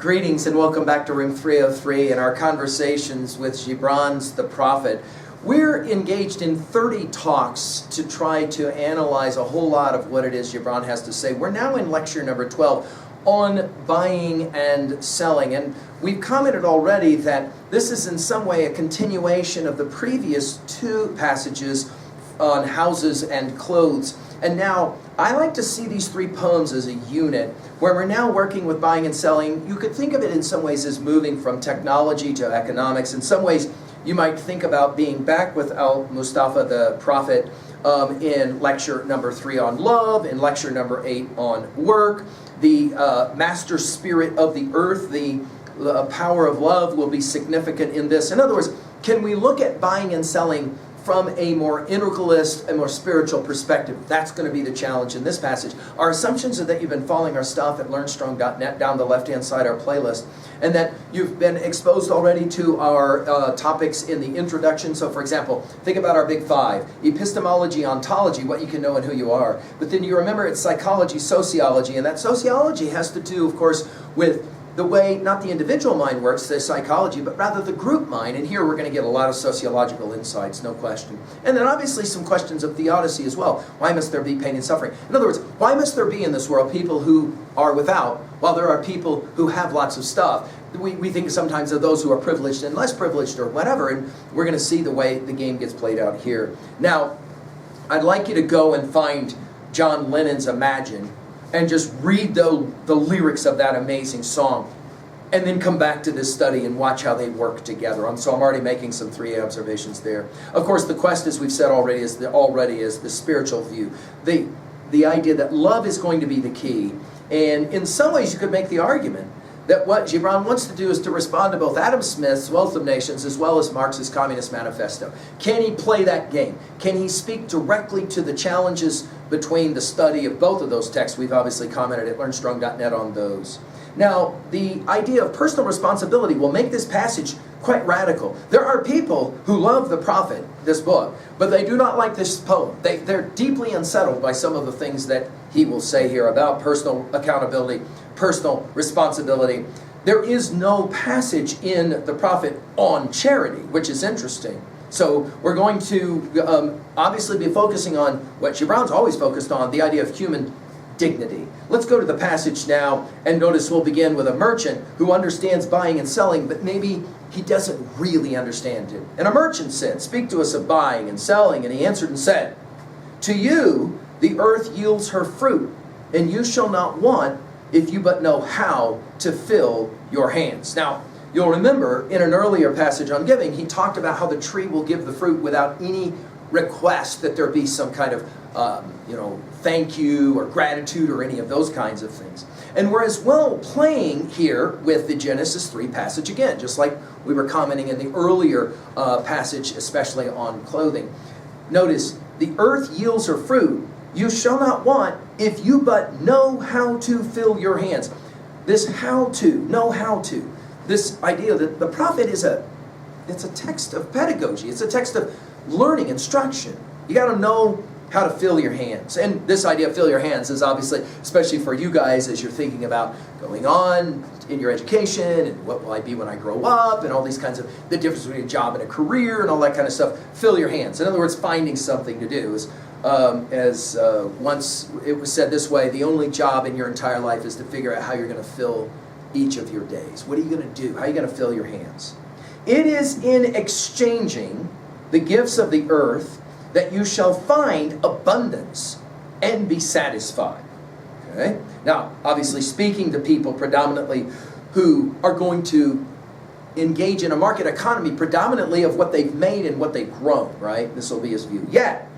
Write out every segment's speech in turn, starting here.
Greetings and welcome back to room 303 and our conversations with Gibran's the Prophet. We're engaged in 30 talks to try to analyze a whole lot of what it is Gibran has to say. We're now in lecture number 12 on buying and selling, and we've commented already that this is in some way a continuation of the previous two passages on houses and clothes. And now, I like to see these three poems as a unit, where we're now working with buying and selling. You could think of it in some ways as moving from technology to economics. In some ways, you might think about being back with Al-Mustafa the Prophet in lecture number 3 on love, in lecture number 8 on work. The master spirit of the earth, the power of love will be significant in this. In other words, can we look at buying and selling from a more integralist and more spiritual perspective? That's going to be the challenge in this passage. Our assumptions are that you've been following our stuff at learnstrong.net down the left-hand side, our playlist, and that you've been exposed already to our topics in the introduction. So, for example, think about our big 5. Epistemology, ontology, what you can know and who you are. But then you remember it's psychology, sociology, and that sociology has to do, of course, with the way, not the individual mind works, the psychology, but rather the group mind. And here we're going to get a lot of sociological insights, no question. And then obviously some questions of theodicy as well. Why must there be pain and suffering? In other words, why must there be in this world people who are without, while there are people who have lots of stuff? We think sometimes of those who are privileged and less privileged or whatever, and we're going to see the way the game gets played out here. Now, I'd like you to go and find John Lennon's Imagine, and just read the lyrics of that amazing song, and then come back to this study and watch how they work together. So I'm already making some 3 observations there. Of course, the quest, as we've said already, is the spiritual view. The idea that love is going to be the key. And in some ways, you could make the argument that what Gibran wants to do is to respond to both Adam Smith's Wealth of Nations as well as Marx's Communist Manifesto. Can he play that game? Can he speak directly to the challenges between the study of both of those texts? We've obviously commented at learnstrong.net on those. Now, the idea of personal responsibility will make this passage quite radical. There are people who love the prophet, this book, but they do not like this poem. They're deeply unsettled by some of the things that he will say here about personal accountability, personal responsibility. There is no passage in the prophet on charity, which is interesting. So we're going to obviously be focusing on what Gibran's always focused on, the idea of human dignity. Let's go to the passage now, and notice we'll begin with a merchant who understands buying and selling, but maybe he doesn't really understand it. And a merchant said, "Speak to us of buying and selling." And he answered and said, "To you the earth yields her fruit, and you shall not want if you but know how to fill your hands." Now, you'll remember in an earlier passage on giving, he talked about how the tree will give the fruit without any request that there be some kind of thank you or gratitude or any of those kinds of things. And we're as well playing here with the Genesis 3 passage again, just like we were commenting in the earlier passage, especially on clothing. Notice, the earth yields her fruit. You shall not want if you but know how to fill your hands. This how to, know how to. This idea that the prophet it's a text of pedagogy. It's a text of learning, instruction. You got to know how to fill your hands. And this idea of fill your hands is obviously, especially for you guys as you're thinking about going on in your education and what will I be when I grow up and all these kinds of, the difference between a job and a career and all that kind of stuff. Fill your hands. In other words, finding something to do. Once it was said this way, the only job in your entire life is to figure out how you're going to fill each of your days. What are you going to do? How are you going to fill your hands? It is in exchanging the gifts of the earth that you shall find abundance and be satisfied. Okay? Now, obviously speaking to people predominantly who are going to engage in a market economy predominantly of what they've made and what they've grown, right? This will be his view. Yet,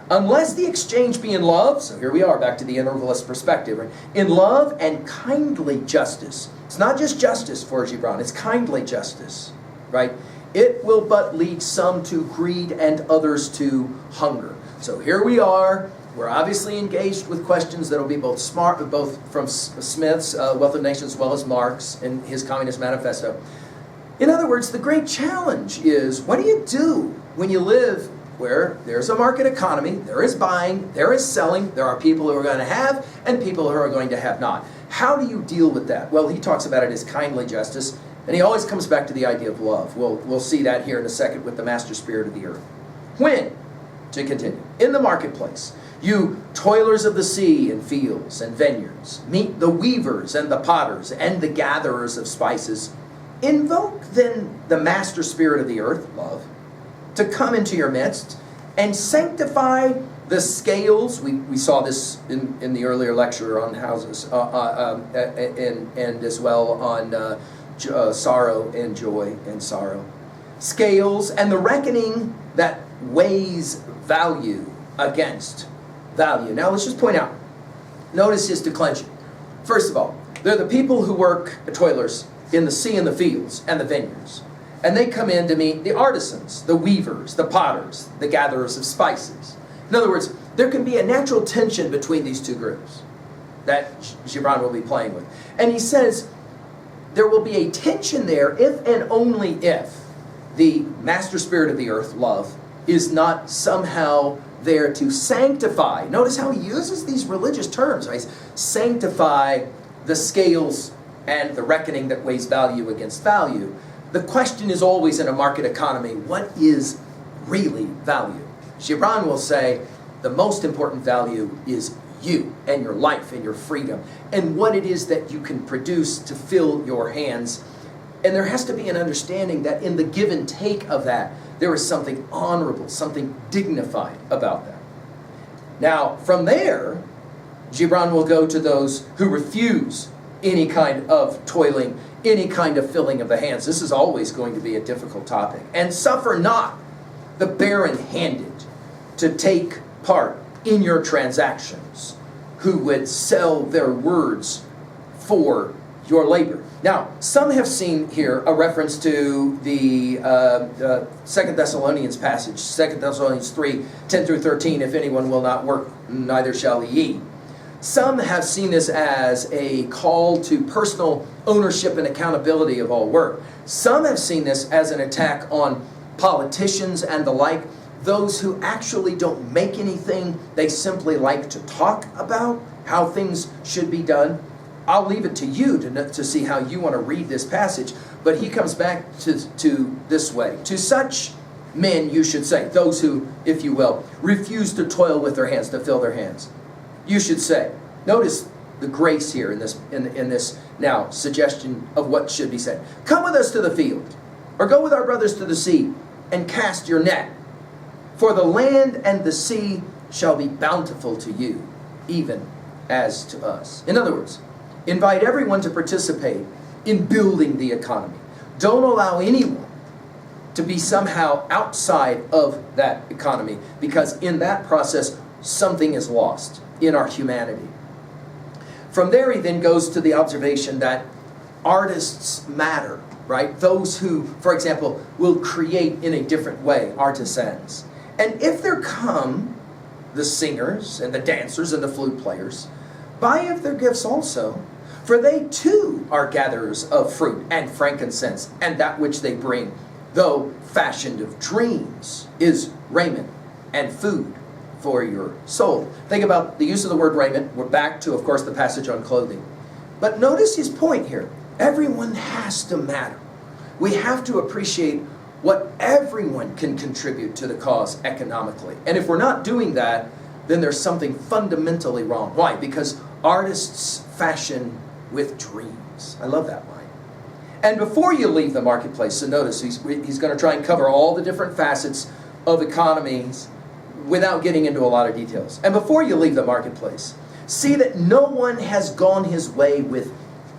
unless the exchange be in love, so here we are back to the integralist perspective, right? In love and kindly justice. It's not just justice for Gibran, it's kindly justice, right? It will but lead some to greed and others to hunger. So here we are. We're obviously engaged with questions that will be both from Smith's Wealth of Nations as well as Marx in his Communist Manifesto. In other words, the great challenge is, what do you do when you live where there's a market economy, there is buying, there is selling, there are people who are going to have and people who are going to have not. How do you deal with that? Well, he talks about it as kindly justice, and he always comes back to the idea of love. We'll see that here in a second with the master spirit of the earth. When, to continue, in the marketplace, you toilers of the sea and fields and vineyards, meet the weavers and the potters and the gatherers of spices, invoke then the master spirit of the earth, love, to come into your midst and sanctify the scales. We saw this in the earlier lecture on houses, and as well on sorrow and joy and sorrow. Scales and the reckoning that weighs value against value. Now let's just point out, notice his declension. First of all, they're the people who work, the toilers, in the sea and the fields and the vineyards. And they come in to meet the artisans, the weavers, the potters, the gatherers of spices. In other words, there can be a natural tension between these two groups that Gibran will be playing with. And he says there will be a tension there if and only if the master spirit of the earth, love, is not somehow there to sanctify. Notice how he uses these religious terms, right? Sanctify the scales and the reckoning that weighs value against value. The question is always in a market economy, what is really value? Gibran will say the most important value is you and your life and your freedom and what it is that you can produce to fill your hands. And there has to be an understanding that in the give and take of that, there is something honorable, something dignified about that. Now, from there, Gibran will go to those who refuse any kind of toiling, any kind of filling of the hands. This is always going to be a difficult topic. And suffer not the barren-handed to take part in your transactions, who would sell their words for your labor. Now, some have seen here a reference to the 2 Thessalonians passage, 2 Thessalonians 3, 10 through 13, if anyone will not work, neither shall he eat. Some have seen this as a call to personal ownership and accountability of all work. Some have seen this as an attack on politicians and the like, those who actually don't make anything, they simply like to talk about how things should be done. I'll leave it to you to see how you want to read this passage, but he comes back to this way. To such men you should say, those who, if you will, refuse to toil with their hands, to fill their hands. You should say, notice the grace here in this now suggestion of what should be said. Come with us to the field, or go with our brothers to the sea, and cast your net. For the land and the sea shall be bountiful to you, even as to us. In other words, invite everyone to participate in building the economy. Don't allow anyone to be somehow outside of that economy, because in that process, something is lost in our humanity. From there, he then goes to the observation that artists matter, right? Those who, for example, will create in a different way, artisans. And if there come the singers and the dancers and the flute players, buy of their gifts also, for they too are gatherers of fruit and frankincense, and that which they bring, though fashioned of dreams, is raiment and food for your soul. Think about the use of the word raiment. We're back to, of course, the passage on clothing. But notice his point here. Everyone has to matter. We have to appreciate what everyone can contribute to the cause economically. And if we're not doing that, then there's something fundamentally wrong. Why? Because artists fashion with dreams. I love that line. And before you leave the marketplace, so notice he's going to try and cover all the different facets of economies without getting into a lot of details. And before you leave the marketplace, see that no one has gone his way with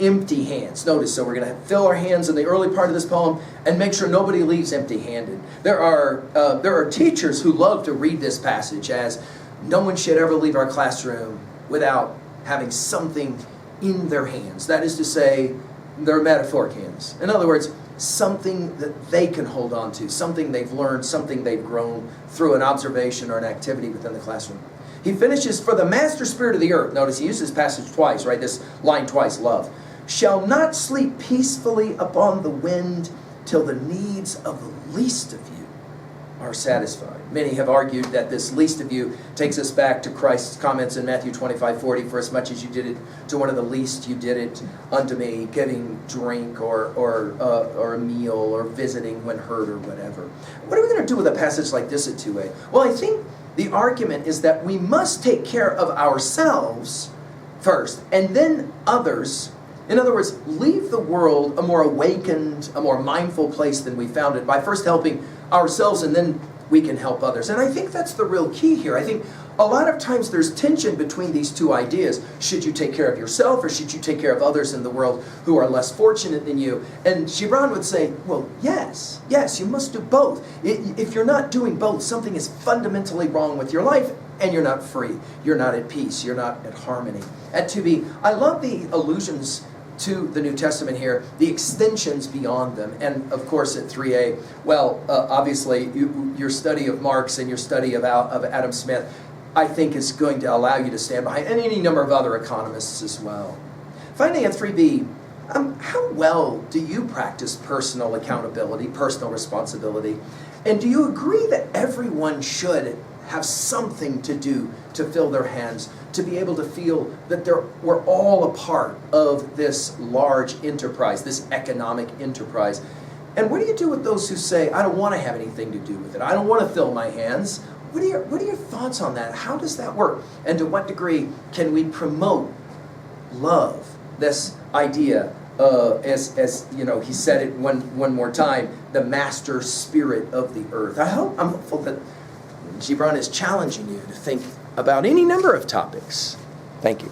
empty hands. Notice, so we're going to fill our hands in the early part of this poem and make sure nobody leaves empty-handed. There are teachers who love to read this passage as no one should ever leave our classroom without having something in their hands. That is to say, their metaphoric hands. In other words, something that they can hold on to, something they've learned, something they've grown through an observation or an activity within the classroom. He finishes, for the master spirit of the earth, notice he uses this passage twice, right? This line twice, love, shall not sleep peacefully upon the wind till the needs of the least of you are satisfied. Many have argued that this least of you takes us back to Christ's comments in Matthew 25:40, for as much as you did it to one of the least, you did it unto me, giving drink or a meal or visiting when hurt or whatever. What are we going to do with a passage like this at 2a? Well, I think the argument is that we must take care of ourselves first, and then others. In other words, leave the world a more awakened, a more mindful place than we found it by first helping ourselves, and then we can help others. And I think that's the real key here. I think a lot of times there's tension between these two ideas. Should you take care of yourself, or should you take care of others in the world who are less fortunate than you? And Gibran would say, well, yes, you must do both. If you're not doing both, something is fundamentally wrong with your life, and you're not free. You're not at peace. You're not at harmony. At 2b, I love the allusions to the New Testament here, the extensions beyond them. And of course at 3a, well, obviously your study of Marx and your study of Adam Smith, I think is going to allow you to stand behind, and any number of other economists as well. Finally at 3b, how well do you practice personal accountability, personal responsibility? And do you agree that everyone should have something to do to fill their hands, to be able to feel that we're all a part of this large enterprise, this economic enterprise? And what do you do with those who say, I don't want to have anything to do with it, I don't want to fill my hands? What are your thoughts on that? How does that work? And to what degree can we promote love, this idea, as you know, he said it one more time, the master spirit of the earth? I'm hopeful that Gibran is challenging you to think about any number of topics. Thank you.